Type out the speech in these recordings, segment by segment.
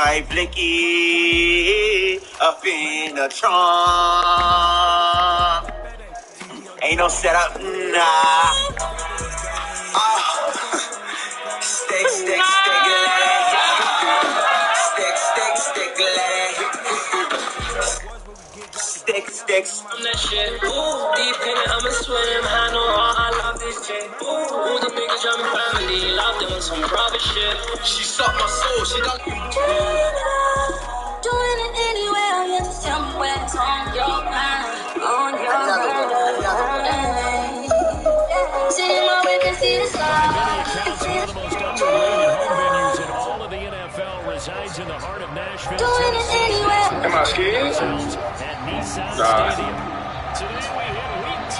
my blicky up in the trunk. Ain't no setup, nah. Stick, stick, stick, stick, sticks. I'm that shit. Ooh, deep in it, I'ma swim. I know I love this chick. Ooh, the niggas drop me family. Love doing some private shit. She sucked my soul. She got me. Doing it anywhere. You just tell me when it's on your mind. On your mind. Sitting where we can see the stars. One of the most underrated home venues in all of the NFL resides in the heart of Nashville, Tennessee. Am I scared? Nah.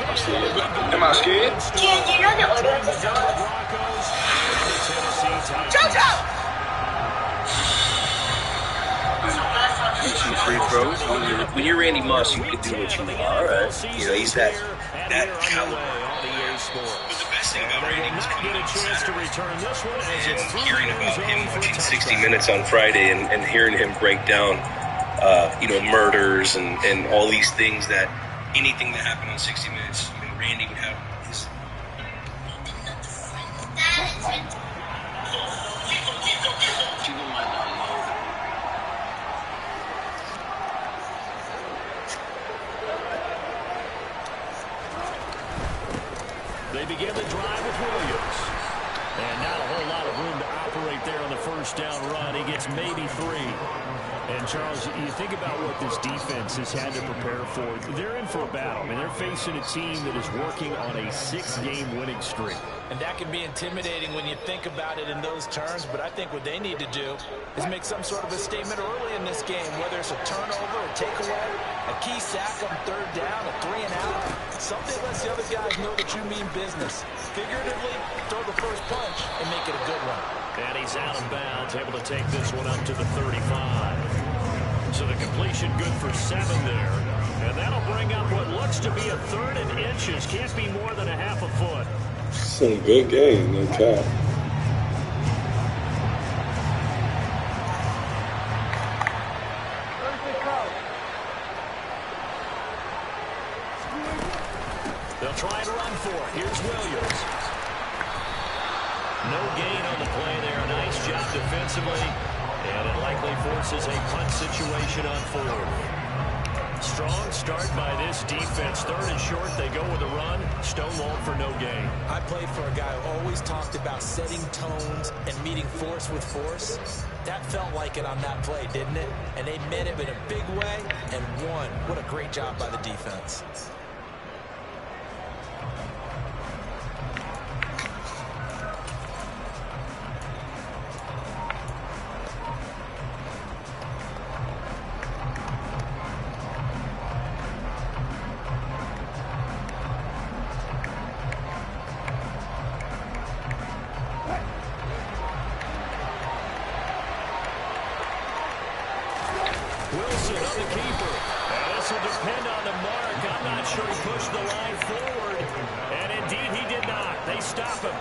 I'm scared. Am I scared? Some free throws. When you're Randy Moss, you can do what you want. All right. You know, he's that caliber. But the best thing about Randy was hearing about him watching 60 Minutes on Friday and hearing him break down, murders and all these things that anything that happened on 60 Minutes, Randy would have his. They begin the drive with Williams. And not a whole lot of room to operate there on the first down run. He gets maybe 3. And, Charles, you think about what this defense has had to prepare for. They're in for a battle. I mean, they're facing a team that is working on a 6-game winning streak. And that can be intimidating when you think about it in those terms. But I think what they need to do is make some sort of a statement early in this game, whether it's a turnover, a takeaway, a key sack on third down, a 3-and-out. Something lets the other guys know that you mean business. Figuratively, throw the first punch and make it a good one. And he's out of bounds, able to take this one up to the 35. So the completion good for 7 there. And that'll bring up what looks to be a 3rd and inches. Can't be more than a half a foot. Some good game, no cap. They'll try to run for it. Here's Williams. No gain on the play there. Nice job defensively. And it likely forces a punt situation on 4th. Strong start by this defense. 3rd and short. They go with a run. Stonewalled for no gain. I played for a guy who always talked about setting tones and meeting force with force. That felt like it on that play, didn't it? And they met him in a big way and won. What a great job by the defense. Wilson on the keeper. And this will depend on the mark. I'm not sure he pushed the line forward. And indeed he did not. They stop him.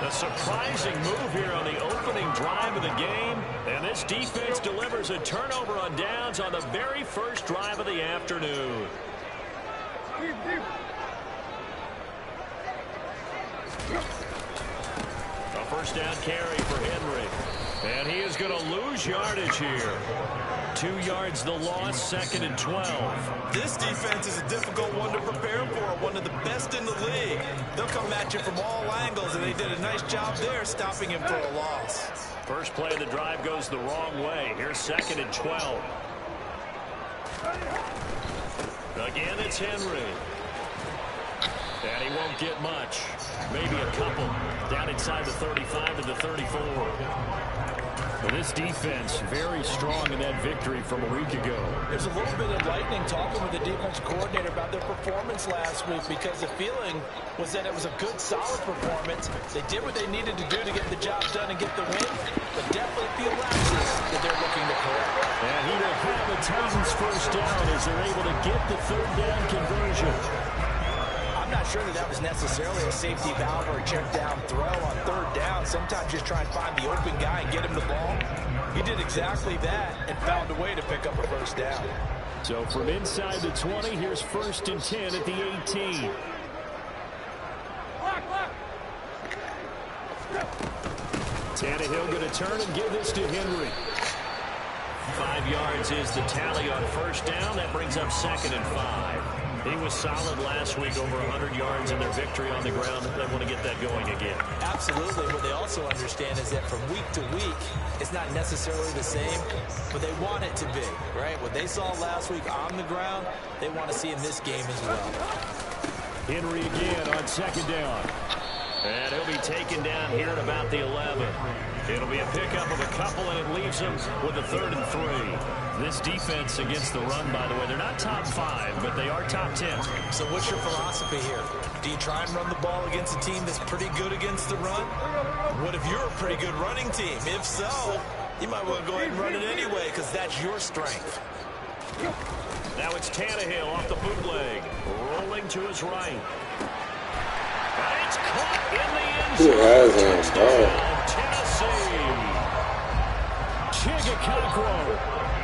A surprising move here on the opening drive of the game. And this defense delivers a turnover on downs on the very first drive of the afternoon. A first down carry for Henry. And he is going to lose yardage here. 2 yards the loss, 2nd and 12. This defense is a difficult one to prepare for, one of the best in the league. They'll come at you from all angles, and they did a nice job there stopping him for a loss. First play of the drive goes the wrong way. Here's 2nd and 12. Again, it's Henry. And he won't get much. Maybe a couple. Down inside the 35 to the 34. Well, this defense very strong in that victory from a week ago. There's a little bit of lightning talking with the defense coordinator about their performance last week because the feeling was that it was a good, solid performance. They did what they needed to do to get the job done and get the win, but definitely a few lapses that they're looking to correct. And he will have the Titans first down as they're able to get the 3rd down conversion. I'm not sure that was necessarily a safety valve or a check down throw on 3rd down. Sometimes just try and find the open guy and get him the ball. He did exactly that and found a way to pick up a first down. So from inside the 20, here's 1st and 10 at the 18. Tannehill going to turn and give this to Henry. 5 yards is the tally on first down. That brings up 2nd and 5. He was solid last week, over 100 yards in their victory on the ground. They want to get that going again. Absolutely. What they also understand is that from week to week, it's not necessarily the same, but they want it to be, right? What they saw last week on the ground, they want to see in this game as well. Henry again on 2nd down. And he'll be taken down here at about the 11. It'll be a pickup of a couple, and it leaves him with a 3rd and 3. This defense against the run, by the way, they're not top 5, but they are top 10. So what's your philosophy here? Do you try and run the ball against a team that's pretty good against the run? What if you're a pretty good running team? If so, you might want to go ahead and run it anyway, because that's your strength. Now it's Tannehill off the bootleg, rolling to his right. It's caught in the end zone. Who has him? Tennessee. Chigakakwo,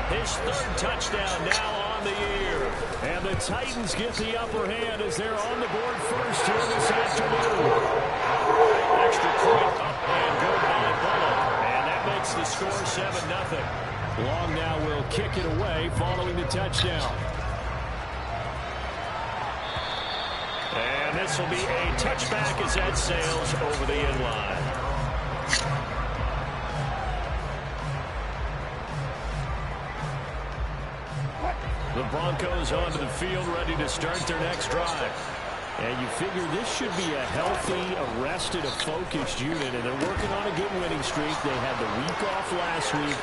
his 3rd touchdown now on the year. And the Titans get the upper hand as they're on the board first here this afternoon. Extra point up and good by Bullock. And that makes the score 7-0. Long now will kick it away following the touchdown. And this will be a touchback as that sails over the end line. The Broncos onto the field, ready to start their next drive. And you figure this should be a healthy, arrested, a focused unit, and they're working on a good winning streak. They had the week off last week.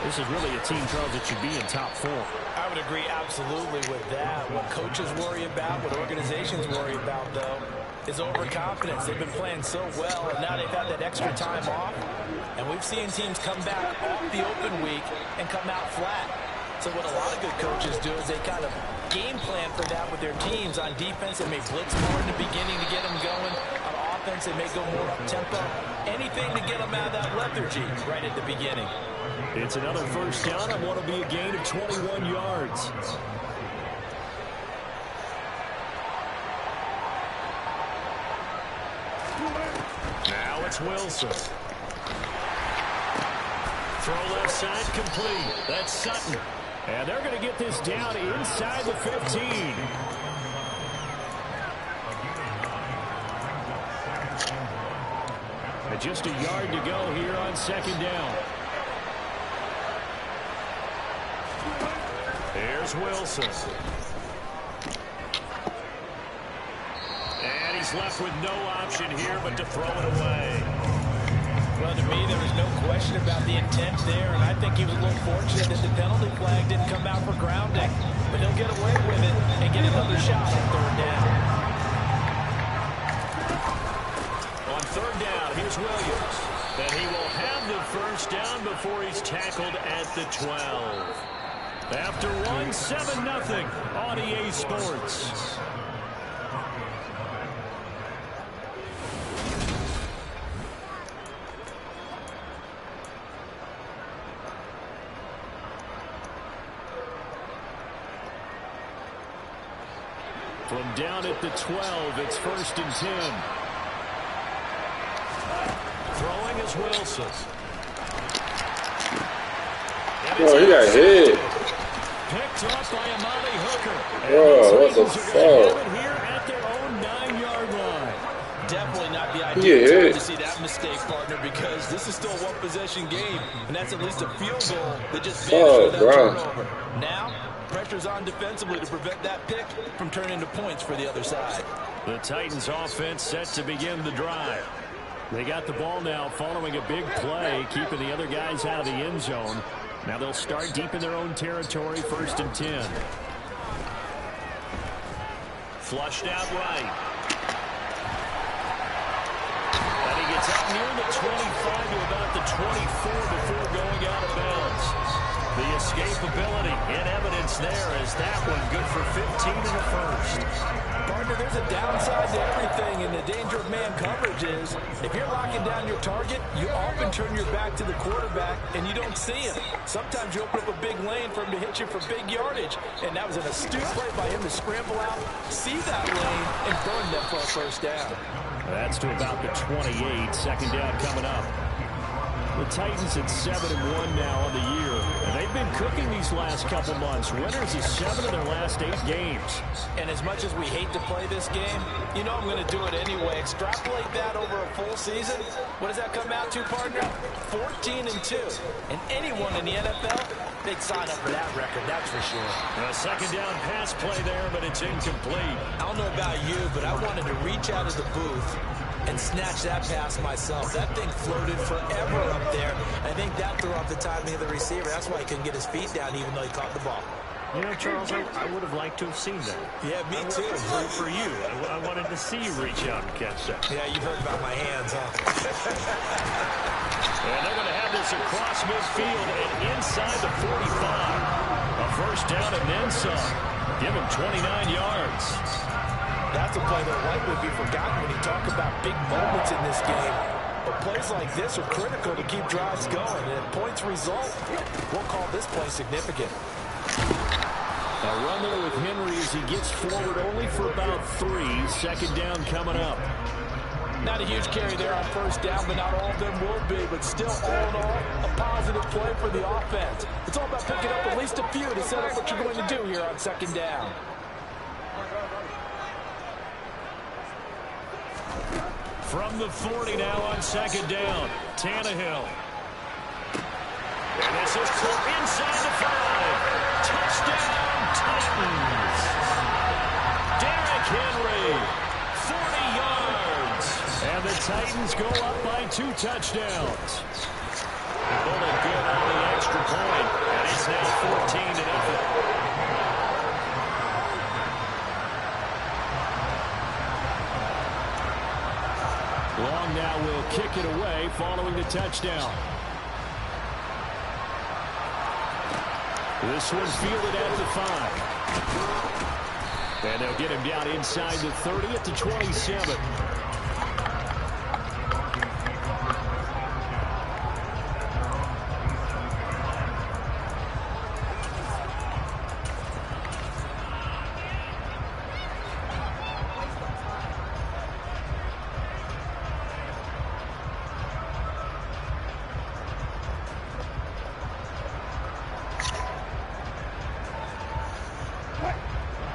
This is really a team, Charles, that should be in top 4. I would agree absolutely with that. What coaches worry about, what organizations worry about, though, is overconfidence. They've been playing so well, and now they've had that extra time off. And we've seen teams come back off the open week and come out flat. So what a lot of good coaches do is they kind of game plan for that with their teams. On defense, they may blitz more in the beginning to get them going. On offense, they may go more up-tempo. Anything to get them out of that lethargy right at the beginning. It's another first down on what will be a gain of 21 yards. Now it's Wilson. Throw left side complete. That's Sutton. And they're going to get this down inside the 15. And just a yard to go here on 2nd down. Here's Wilson. And he's left with no option here but to throw it away. Well, to me, there was no question about the intent there, and I think he was a little fortunate that the penalty flag didn't come out for grounding. But he'll get away with it and get another shot on 3rd down. On 3rd down, here's Williams. And he will have the first down before he's tackled at the 12. After one, 7-0 on EA Sports. From down at the 12, it's 1st and 10. Throwing is Wilson. Oh, he got hit. Picked up by Amani Hooker. Bro, what the fuck? Here at their own 9-yard line. Definitely not the ideal time to see that mistake, partner, because this is still a one-possession game, and that's at least a field goal that just vanished without turnover. Now, pressure's on defensively to prevent that pick from turning into points for the other side. The Titans offense set to begin the drive. They got the ball now following a big play, keeping the other guys out of the end zone. Now they'll start deep in their own territory, 1st and 10. Flushed out right. And he gets up near the 25 to about the 24 before going out of bounds. The escapability in evidence loss there as that one good for 15 in the first. Partner, there's a downside to everything, and the danger of man coverage is if you're locking down your target, you often turn your back to the quarterback and you don't see him. Sometimes you open up a big lane for him to hit you for big yardage, and that was an astute play by him to scramble out, see that lane, and burn them for a first down. That's to about the 28. Second down coming up. The Titans at 7-1 now on the year. And they've been cooking these last couple months. Winners of 7 of their last 8 games. And as much as we hate to play this game, you know I'm going to do it anyway. Extrapolate that over a full season. What does that come out to, partner? 14-2. And anyone in the NFL, they'd sign up for that record, that's for sure. A second down pass play there, but it's incomplete. I don't know about you, but I wanted to reach out of the booth and snatch that pass myself. That thing floated forever up there. I think that threw off the timing of the receiver. That's why he couldn't get his feet down even though he caught the ball. You know, Charles, I would have liked to have seen that. Yeah, me too. For you. I wanted to see you reach out and catch that. Yeah, you heard about my hands, huh? And they're going to have this across midfield and inside the 45. A first down and then some. Give him 29 yards. That's a play that will likely be forgotten when you talk about big moments in this game. But plays like this are critical to keep drives going. And if points result, we'll call this play significant. A run there with Henry as he gets forward only for about 3. Second down coming up. Not a huge carry there on first down, but not all of them will be. But still, all in all, a positive play for the offense. It's all about picking up at least a few to set up what you're going to do here on second down. From the 40 now on second down, Tannehill. And this is inside the 5. Touchdown, Titans. Derrick Henry, 40 yards. And the Titans go up by 2 touchdowns. Bullet good on the extra point, and it's now 14-0. Long now will kick it away following the touchdown. This one's fielded at the 5. And they'll get him down inside the 30 at the 27.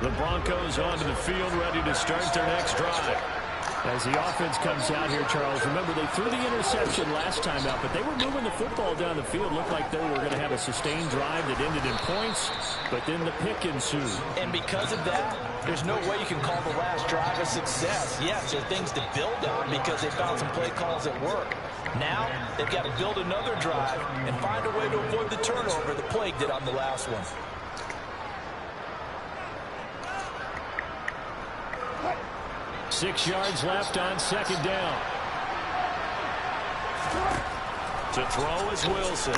The Broncos onto the field, ready to start their next drive. As the offense comes out here, Charles, remember they threw the interception last time out, but they were moving the football down the field. Looked like they were going to have a sustained drive that ended in points, but then the pick ensued. And because of that, there's no way you can call the last drive a success. Yes, there are things to build on because they found some play calls that work. Now, they've got to build another drive and find a way to avoid the turnover that plagued it on the last one. Six yards left on second down. To throw is Wilson.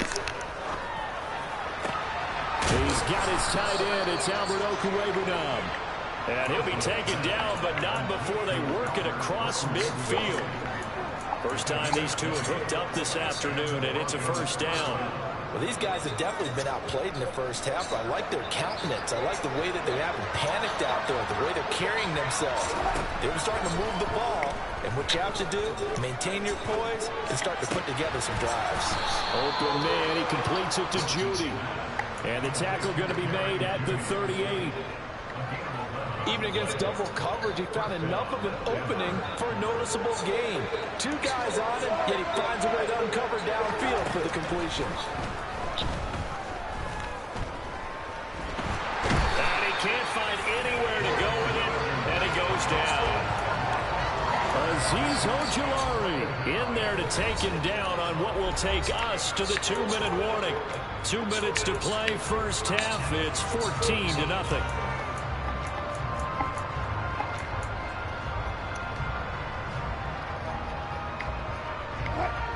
He's got his tight end. It's Albert Okwuegbunam. And he'll be taken down, but not before they work it across midfield. First time these two have hooked up this afternoon, and it's a first down. Well, these guys have definitely been outplayed in the first half. I like their countenance. I like the way that they haven't panicked out there, the way they're carrying themselves. They were starting to move the ball, and what you have to do, maintain your poise and start to put together some drives. Open man, he completes it to Judy. And the tackle going to be made at the 38. Even against double coverage, he found enough of an opening for a noticeable gain. 2 guys on him, yet he finds a way to uncover downfield for the completion. And he can't find anywhere to go with it, and it goes down. Azeez Ojulari in there to take him down on what will take us to the 2-minute warning. 2 minutes to play first half. It's 14-0.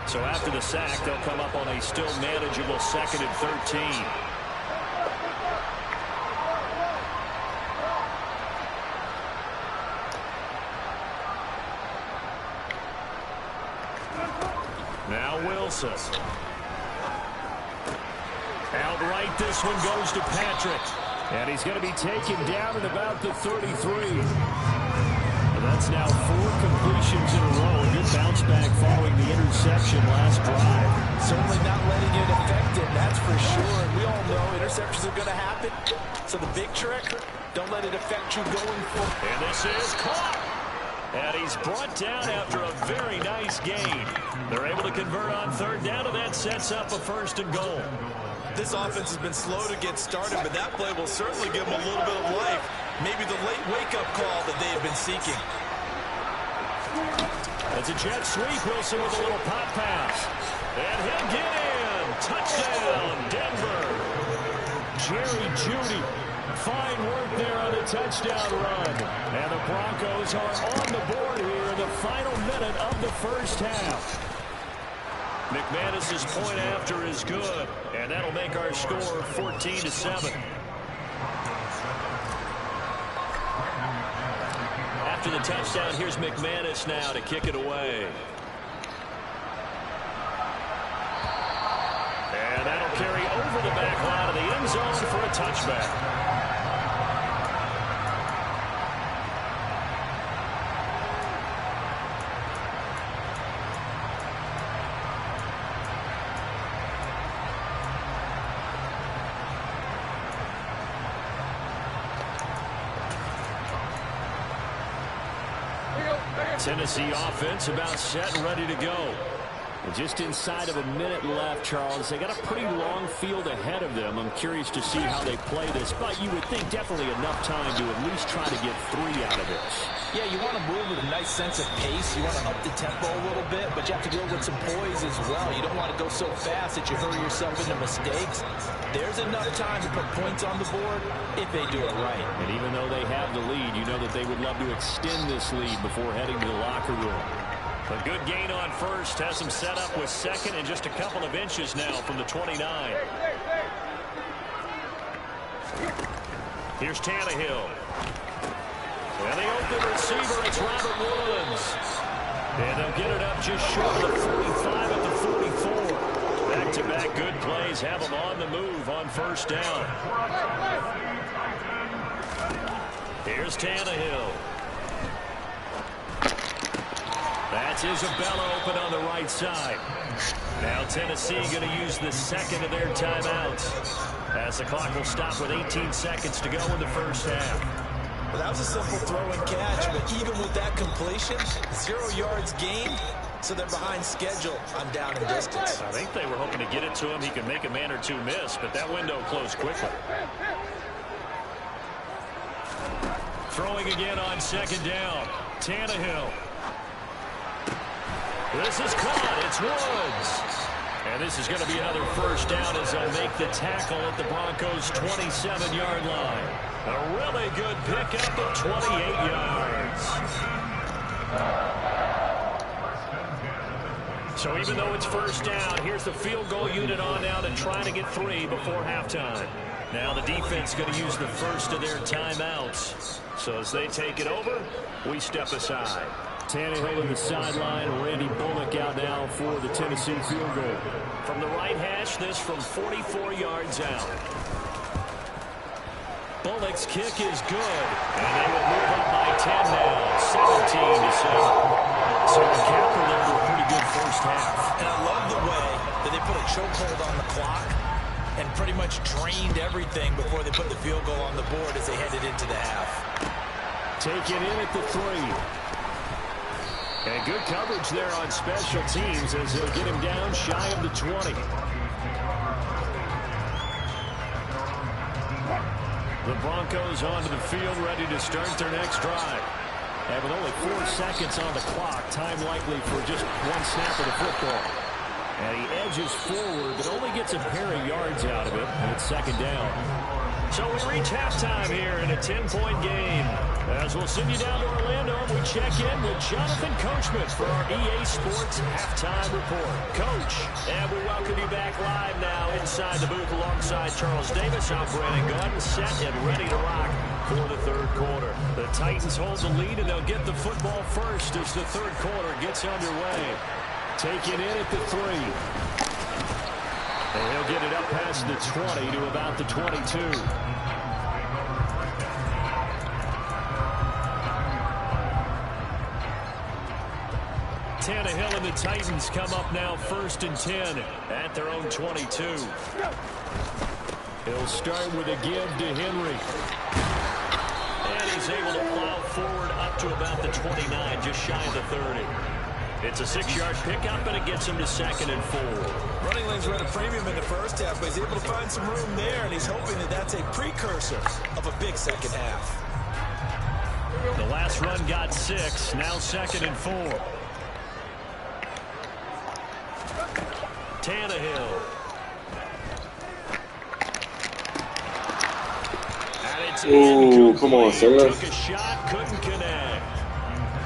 So after the sack, they'll come up on a still manageable 2nd and 13. whistle. Outright, this one goes to Patrick. And he's going to be taken down at about the 33. That's now 4 completions in a row. A good bounce back following the interception last drive. Certainly not letting it affect him, that's for sure. And we all know interceptions are going to happen. So the big trick, don't let it affect you going forward. And this is caught. And he's brought down after a very nice gain. They're able to convert on 3rd down, and that sets up a 1st and goal. This offense has been slow to get started, but that play will certainly give them a little bit of life. Maybe the late wake-up call that they have been seeking. It's a jet sweep. Wilson with a little pop pass. And he'll get in. Touchdown, Denver. Jerry Jeudy. Fine work there on the touchdown run. And the Broncos are on the board here in the final minute of the 1st half. McManus's point after is good, and that'll make our score 14-7. After the touchdown, here's McManus now to kick it away. And that'll carry over the back line of the end zone for a touchback. Tennessee offense about set and ready to go. And just inside of a minute left, Charles. They got a pretty long field ahead of them. I'm curious to see how they play this, but you would think definitely enough time to at least try to get 3 out of this. Yeah, you want to move with a nice sense of pace. You want to up the tempo a little bit, but you have to deal with some poise as well. You don't want to go so fast that you hurry yourself into mistakes. There's enough time to put points on the board if they do it right. And even though they have the lead, you know that they would love to extend this lead before heading to the locker room. A good gain on 1st, has them set up with 2nd and just a couple of inches now from the 29. Here's Tannehill. And the open receiver, it's Robert Woods. And they'll get it up just short of the 45 at the 44. Back-to-back good plays have them on the move on 1st down. Here's Tannehill. That's Isabella open on the right side. Now Tennessee going to use the 2nd of their timeouts, as the clock will stop with 18 seconds to go in the 1st half. Well, that was a simple throw and catch, but even with that completion, 0 yards gained, so they're behind schedule on down and distance. I think they were hoping to get it to him. He could make a man or 2 miss, but that window closed quickly. Throwing again on 2nd down. Tannehill. This is caught. It's Woods. And this is going to be another 1st down as they'll make the tackle at the Broncos' 27-yard line. A really good pickup of 28 yards. So even though it's 1st down, here's the field goal unit on now to try to get 3 before halftime. Now the defense going to use the 1st of their timeouts. So as they take it over, we step aside. Tannehill in the sideline, Randy Bullock out now for the Tennessee field goal. From the right hash, this from 44 yards out. Bullock's kick is good, and they will move up by 10 now, 17-7. So the capper there with a pretty good 1st half. And I love the way that they put a chokehold on the clock and pretty much drained everything before they put the field goal on the board as they headed into the half. Take it in at the 3. And good coverage there on special teams as they'll get him down shy of the 20. The Broncos onto the field, ready to start their next drive. And with only 4 seconds on the clock, time likely for just 1 snap of the football. And he edges forward, but only gets a pair of yards out of it, and it's 2nd down. So we reach halftime here in a 10-point game. As we'll send you down to Orlando, we check in with Jonathan Coachman for our EA Sports Halftime Report. Coach, and we welcome you back live now inside the booth alongside Charles Davis. I'm Brandon Gordon, set and ready to rock for the 3rd quarter. The Titans hold the lead, and they'll get the football first as the 3rd quarter gets underway. Taken in at the 3. And he'll get it up past the 20 to about the 22. Tannehill and the Titans come up now 1st and 10 at their own 22. He'll start with a give to Henry. And he's able to plow forward up to about the 29, just shy of the 30. It's a 6-yard pickup, and it gets him to 2nd and 4. Running lanes were at a premium in the first half, but he's able to find some room there, and he's hoping that that's a precursor of a big second half. The last run got 6, now 2nd and 4. Tannehill. Ooh, come on, Silas. Took a shot, couldn't connect.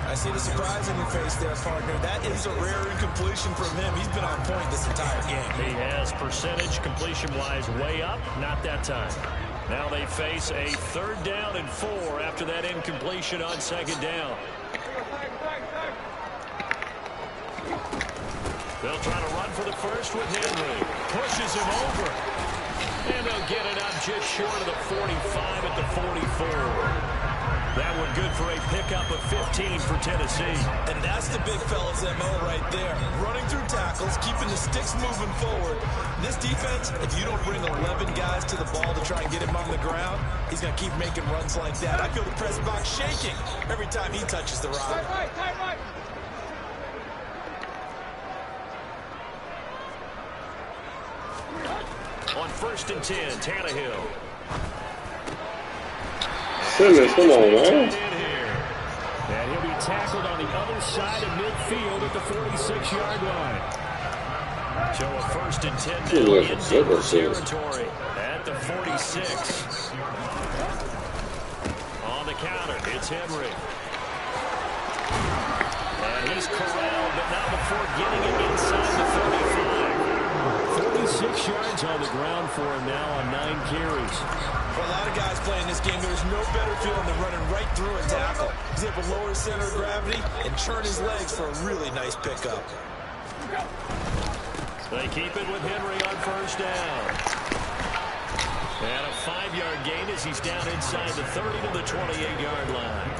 I see the surprise in your face there, partner. That is a rare incompletion from him. He's been on point this entire game. He has percentage completion-wise way up, not that time. Now they face a 3rd down and 4 after that incompletion on 2nd down. They'll try to run for the first with Henry. Pushes him over. And they'll get it up just short of the 45 at the 44. That one good for a pickup of 15 for Tennessee. And that's the big fella's MO right there. Running through tackles, keeping the sticks moving forward. This defense, if you don't bring 11 guys to the ball to try and get him on the ground, he's going to keep making runs like that. I feel the press box shaking every time he touches the rock. On 1st and 10, Tannehill. Simmons, come on, man. And he'll be tackled on the other side of midfield at the 46-yard line. So a 1st and 10 now in Denver territory at the 46. On the counter, it's Henry. And he's corralled, but not before getting it inside the 35. 46 yards on the ground for him now on 9 carries. For a lot of guys playing this game, there's no better feeling than running right through a tackle. He's able to lower his center of gravity and churn his legs for a really nice pickup. They keep it with Henry on 1st down. And a 5-yard gain as he's down inside the 30 to the 28-yard line.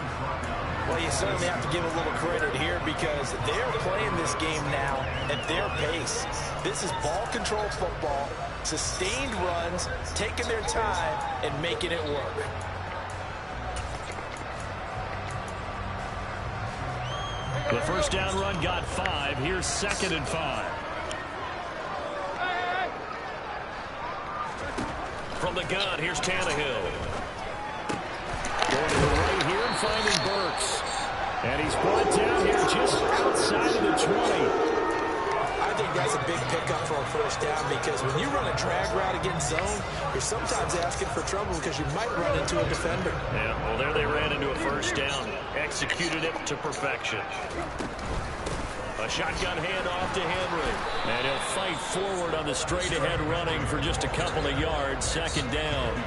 Well, you certainly have to give a little credit here because they're playing this game now at their pace. This is ball control football, sustained runs, taking their time, and making it work. The 1st down run got 5. Here's 2nd and 5. From the gun, here's Tannehill. Going to the right here and finding Burks. And he's brought down here just outside of the 20. I think that's a big pickup for a 1st down because when you run a drag route against zone, you're sometimes asking for trouble because you might run into a defender. Yeah, well, there they ran into a 1st down. Executed it to perfection. A shotgun handoff to Henry. And he'll fight forward on the straight-ahead running for just a couple of yards. 2nd down.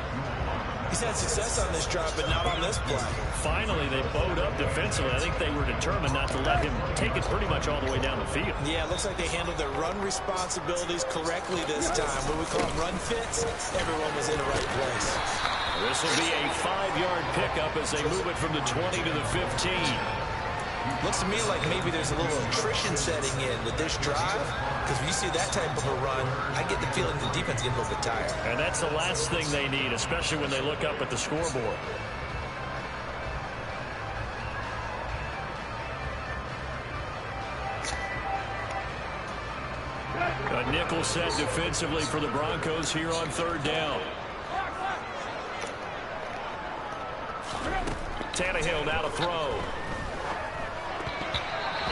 He's had success on this drive, but not on this play. Finally, they bowed up defensively. I think they were determined not to let him take it pretty much all the way down the field. Yeah, it looks like they handled their run responsibilities correctly this time. When we call them run fits, everyone was in the right place. This will be a 5-yard pickup as they move it from the 20 to the 15. Looks to me like maybe there's a little attrition setting in with this drive, because when you see that type of a run, I get the feeling the defense getting a little bit tired. And that's the last thing they need, especially when they look up at the scoreboard. A nickel set defensively for the Broncos here on 3rd down. Tannehill now to throw.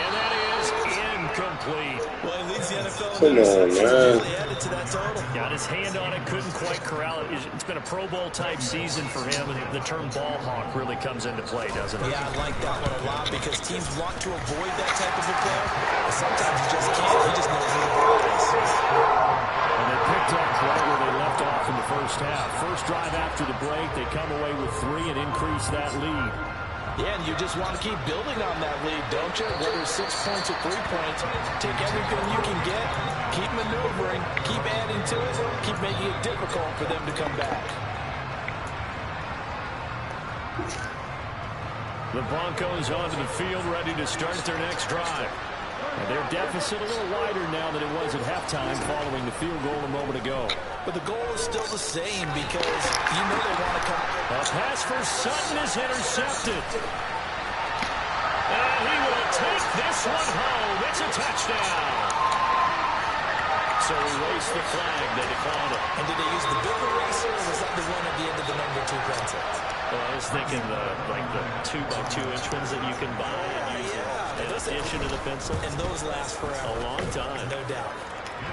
And that is incomplete. Well, he leads the NFL. Come on, man. Really added to that total. Got his hand on it, couldn't quite corral it. It's been a Pro Bowl type season for him, and the term ball hawk really comes into play, doesn't it? Yeah, I like that one a lot because teams want to avoid that type of a play, but sometimes you just can't. He just knows who the ball is. And they picked up right where they left off in the 1st half. First drive after the break, they come away with 3 and increase that lead. Yeah, and you just want to keep building on that lead, don't you? Whether it's 6 points or 3 points, take everything you can get, keep maneuvering, keep adding to it, keep making it difficult for them to come back. The Broncos onto the field, ready to start their next drive. And their deficit a little wider now than it was at halftime following the field goal a moment ago. But the goal is still the same because you know they want to come. A pass for Sutton is intercepted. And he will take this one home. It's a touchdown. So erase the flag. They declined it. And did they use the big eraser, or was that the one at the end of the number 2 pencil? Well, I was thinking the 2x2-inch ones that you can buy and use in addition to the pencil. And those last forever. A long time. No doubt.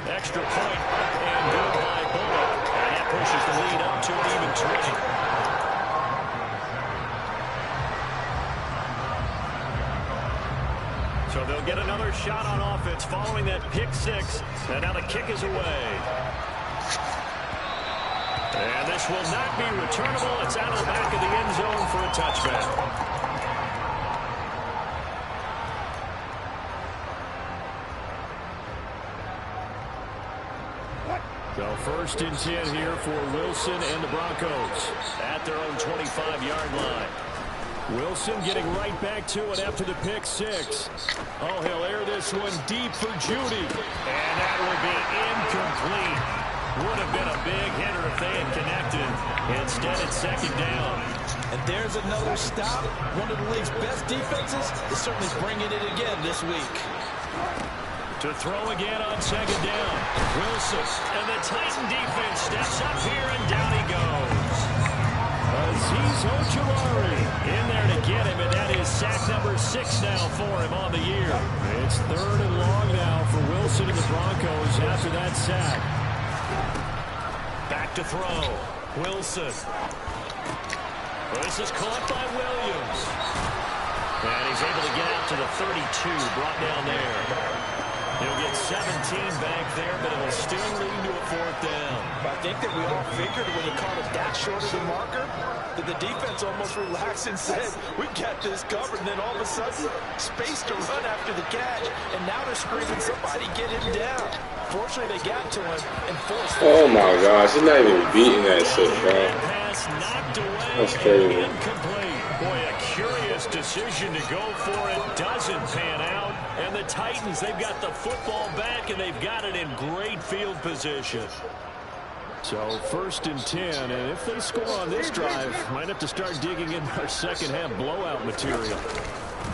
Extra point and good by Bullock. And that pushes the lead up to an even 20. So they'll get another shot on offense following that pick 6. And now the kick is away. And this will not be returnable. It's out of the back of the end zone for a touchback. So 1st and 10 here for Wilson and the Broncos at their own 25-yard line. Wilson getting right back to it after the pick 6. Oh, he'll air this one deep for Judy. And that will be incomplete. Would have been a big hitter if they had connected. Instead, it's 2nd down. And there's another stop. One of the league's best defenses is certainly bringing it again this week. To throw again on 2nd down. Wilson. And the Titan defense steps up here, and down he goes. Azeez Ojulari in there to get him, and that is sack number 6 now for him on the year. It's 3rd and long now for Wilson and the Broncos after that sack. Back to throw. Wilson. This is caught by Williams. And he's able to get out to the 32, brought down there. He'll get 17 back there, but it will still lead to a 4th down. I think that we all figured when they caught it that short of the marker that the defense almost relaxed and said, we've got this covered. And then all of a sudden, space to run after the catch. And now they're screaming, somebody get him down. Fortunately, they got to him and forced him. Oh my gosh, he's not even beating that shit, bro. Pass knocked away. That's crazy. Incomplete. Boy, a curious decision to go for it. Doesn't pan out. And the Titans, they've got the football back, and they've got it in great field position. So 1st and 10, and if they score on this drive, might have to start digging in our second-half blowout material.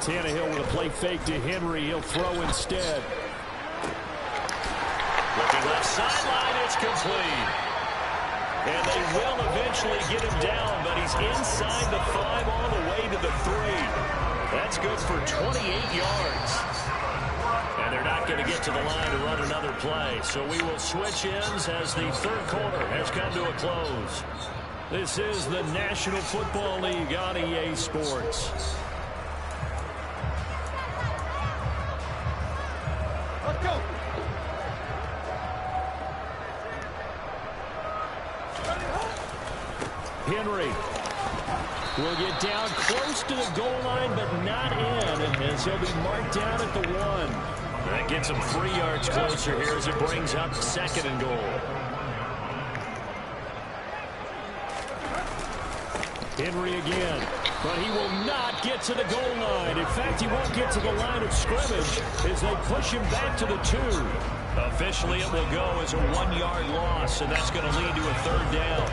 Tannehill with a play fake to Henry. He'll throw instead. Looking left sideline, it's complete. And they will eventually get him down, but he's inside the 5 all the way to the 3. That's good for 28 yards. And they're not going to get to the line to run another play. So we will switch ends as the 3rd quarter has come to a close. This is the National Football League on EA Sports. Let's go. Henry will get down close to the goal line, but not in, as he'll be marked down at the 1. That gets him 3 yards closer here as it brings up 2nd and goal. Henry again, but he will not get to the goal line. In fact, he won't get to the line of scrimmage as they push him back to the 2. Officially, it will go as a 1-yard loss, and that's going to lead to a 3rd down.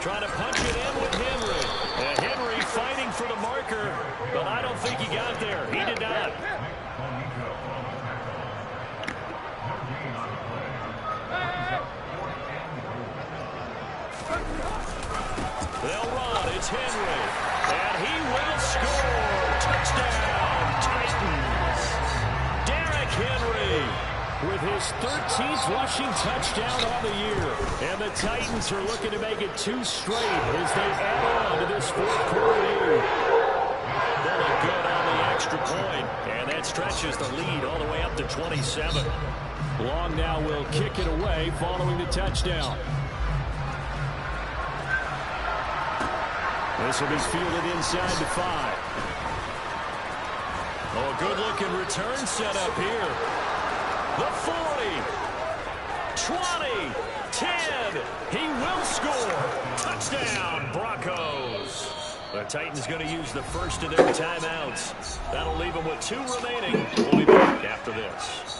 Trying to punch it in with Henry. And Henry fighting for the marker, but I don't think he got there. He did not. They'll run. It's Henry. And he will score. Touchdown, Titans. Derrick Henry with his 13th rushing touchdown on the year. And the Titans are looking to make it 2 straight as they add on to this 4th quarter lead. Bullock good on the extra point, and that stretches the lead all the way up to 27. Long now will kick it away following the touchdown. This will be fielded inside the 5. Oh, a good-looking return set up here. The 40, 20, 10. He will score. Touchdown, Broncos. The Titans going to use the first of their timeouts. That'll leave them with 2 remaining. We'll be back after this.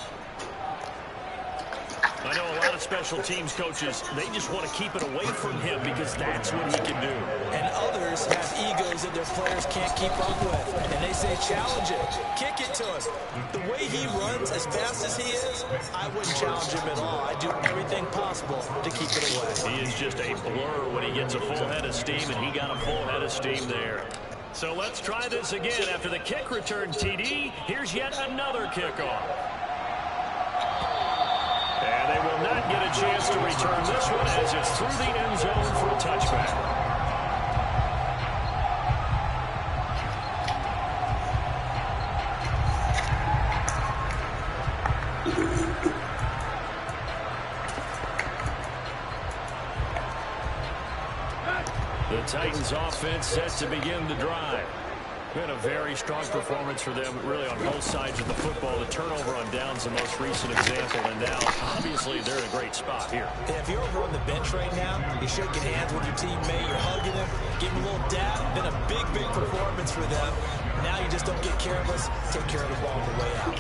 I know a lot of special teams coaches, they just want to keep it away from him because that's what he can do. And others have egos that their players can't keep up with. And they say, challenge it. Kick it to him. The way he runs as fast as he is, I wouldn't challenge him at all. I do everything possible to keep it away. He is just a blur when he gets a full head of steam, and he got a full head of steam there. So let's try this again. After the kick return, TD, here's yet another kickoff. And they will not get a chance to return this one as it's through the end zone for a touchback. The Titans offense set to begin the drive. Been a very strong performance for them, really, on both sides of the football. The turnover on downs, the most recent example, and now, obviously, they're in a great spot here. If you're over on the bench right now, you're shaking hands with your teammate, you're hugging him, giving him a little dab. Been a big, big performance for them. Now you just don't get careless, take care of the ball on the way out.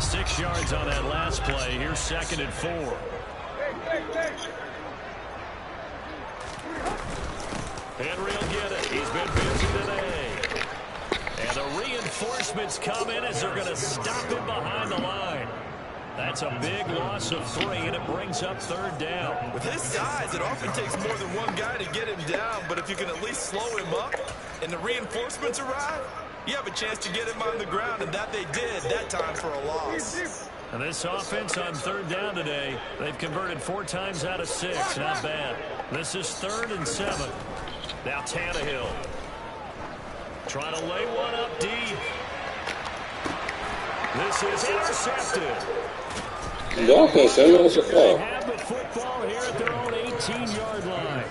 6 yards on that last play. Here's 2nd and 4. Henry will get it. He's been busy today. And the reinforcements come in as they're going to stop him behind the line. That's a big loss of 3, and it brings up 3rd down. With his size, it often takes more than one guy to get him down, but if you can at least slow him up and the reinforcements arrive, you have a chance to get him on the ground, and that they did that time for a loss. And this offense on 3rd down today, they've converted 4 times out of 6. Not bad. This is 3rd and 7. Now Tannehill trying to lay one up deep. This is intercepted. They have the football here at their own 18-yard line.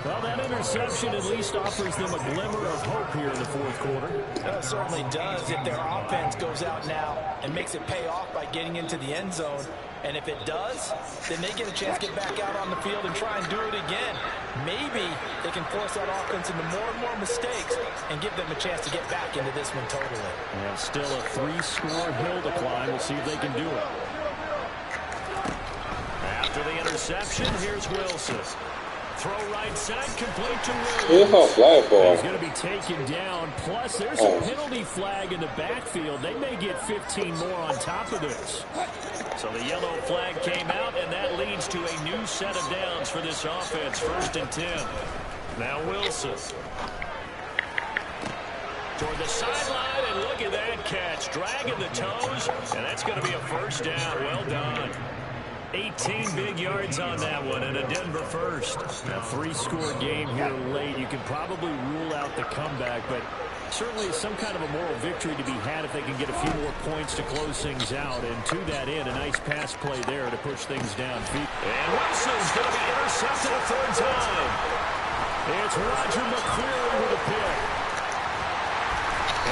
Well, that interception at least offers them a glimmer of hope here in the 4th quarter. It certainly does if their offense goes out now and makes it pay off by getting into the end zone. And if it does, then they get a chance to get back out on the field and try and do it again. Maybe they can force that offense into more and more mistakes and give them a chance to get back into this one totally. And still a 3-score hill to climb. We'll see if they can do it. After the interception, here's Wilson. Throw right side, complete to Williams. He's going to be taken down. Plus, there's a penalty flag in the backfield. They may get 15 more on top of this. So the yellow flag came out, and that leads to a new set of downs for this offense. 1st and 10. Now Wilson. Toward the sideline, and look at that catch. Dragging the toes, and that's going to be a 1st down. Well done. 18 big yards on that one, and a Denver first. A 3-score game here late. You can probably rule out the comeback, but certainly some kind of a moral victory to be had if they can get a few more points to close things out. And to that end, a nice pass play there to push things downfield. And Wilson's going to be intercepted a 3rd time. It's Roger McCreary with a pick.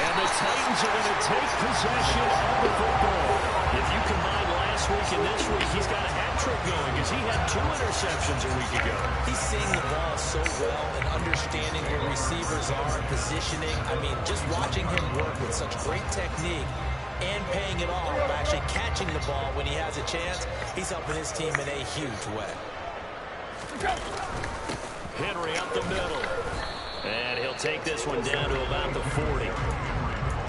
And the Titans are going to take possession of the football. If you combine last week and this week, he's got a hat trick going because he had 2 interceptions a week ago. He's seeing the ball so well and understanding where receivers are, positioning. I mean, just watching him work with such great technique and paying it off by actually catching the ball when he has a chance, he's helping his team in a huge way. Henry up the middle. And he'll take this one down to about the 40.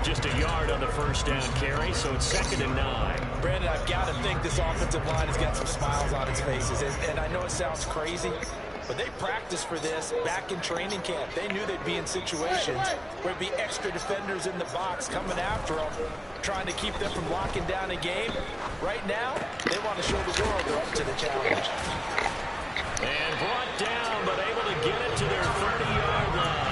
Just a yard on the 1st down carry, so it's 2nd and 9. Brandon, I've got to think this offensive line has got some smiles on its faces. And I know it sounds crazy, but they practiced for this back in training camp. They knew they'd be in situations where there'd be extra defenders in the box coming after them, trying to keep them from locking down a game. Right now, they want to show the world they're up to the challenge. And brought down, but able to get it to their 30-yard line.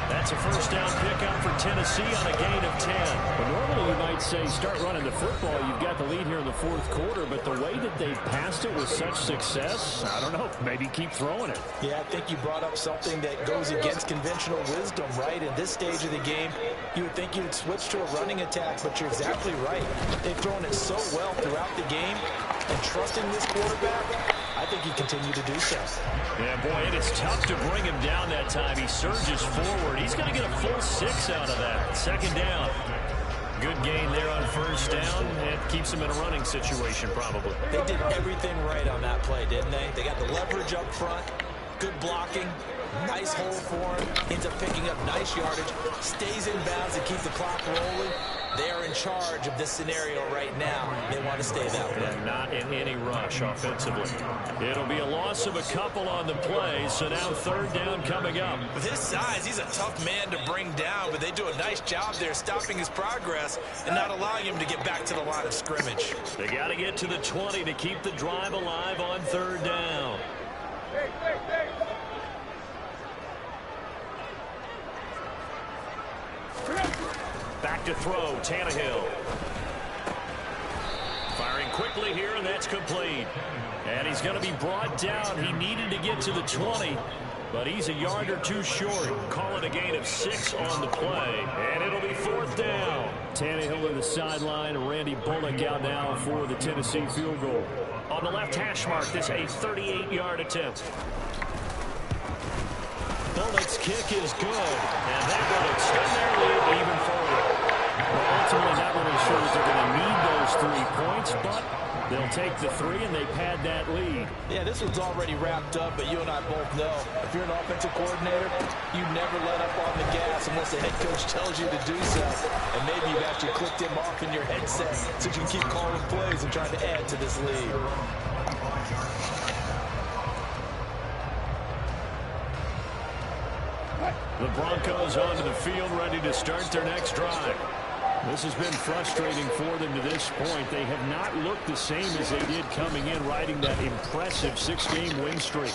That's It's a first down pickup for Tennessee on a gain of 10. Well, normally you might say start running the football. You've got the lead here in the fourth quarter, but the way that they passed it with such success, I don't know, maybe keep throwing it. Yeah, I think you brought up something that goes against conventional wisdom, right? In this stage of the game, you would think you would switch to a running attack, but you're exactly right. They've thrown it so well throughout the game, and trusting this quarterback, I think he continued to do so. Yeah, boy, and it's tough to bring him down that time. He surges forward. He's going to get a full 6 out of that. Second down. Good gain there on first down. It keeps him in a running situation, probably. They did everything right on that play, didn't they? They got the leverage up front, good blocking, nice hole for him, ends up picking up nice yardage, stays in bounds and keeps the clock rolling. They are in charge of this scenario right now. They want to stay that way. And not in any rush offensively. It'll be a loss of a couple on the play, so now third down coming up. With his size, he's a tough man to bring down, but they do a nice job there stopping his progress and not allowing him to get back to the line of scrimmage. They got to get to the 20 to keep the drive alive on third down. Back to throw, Tannehill. Firing quickly here, and that's complete. And he's going to be brought down. He needed to get to the 20, but he's a yard or two short. Call it a gain of 6 on the play, and it'll be fourth down. Tannehill to the sideline, Randy Bullock out now for the Tennessee field goal. On the left hash mark, this a 38-yard attempt. Bullock's kick is good, and that will extend their lead even further. Well, ultimately, not really sure that they're going to need those 3 points, but they'll take the 3, and they pad that lead. Yeah, this one's already wrapped up, but you and I both know if you're an offensive coordinator, you never let up on the gas unless the head coach tells you to do so. And maybe you've actually clicked him off in your headset so you can keep calling plays and trying to add to this lead. The Broncos onto the field, ready to start their next drive. This has been frustrating for them to this point. They have not looked the same as they did coming in, riding that impressive 6-game win streak.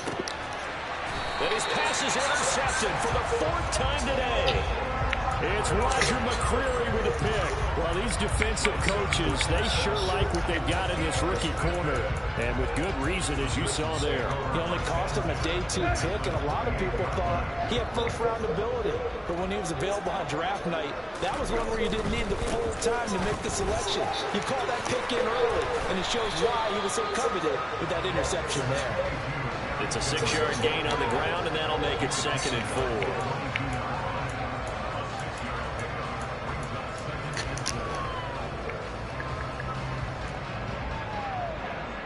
And his pass is intercepted for the 4th time today. It's Roger McCreary with a pick. Well, these defensive coaches, they sure like what they've got in this rookie corner. And with good reason, as you saw there. He only cost him a day 2 pick, and a lot of people thought he had first-round ability. But when he was available on draft night, that was one where you didn't need the full time to make the selection. You called that pick in early, and it shows why he was so coveted with that interception there. It's a 6-yard gain on the ground, and that'll make it 2nd and 4.